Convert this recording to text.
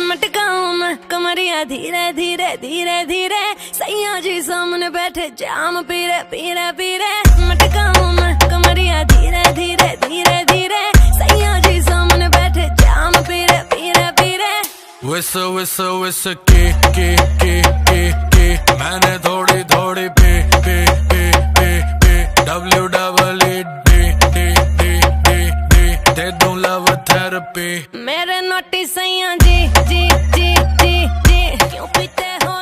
मटकाऊं मैं कमरिया धीरे धीरे धीरे धीरे, सैया जी सामने बैठे जाम पीरे पीरे पीरे। मटकाऊं मैं कमरिया धीरे धीरे धीरे धीरे, सैया जी सामने बैठे जाम पीरे पीरे पीरे। विस की मैंने थोड़ी थोड़ी पी दे दूं लव थेरेपी। मेरे नोटी सैया जी जी जी जी जी, क्यों पीते हो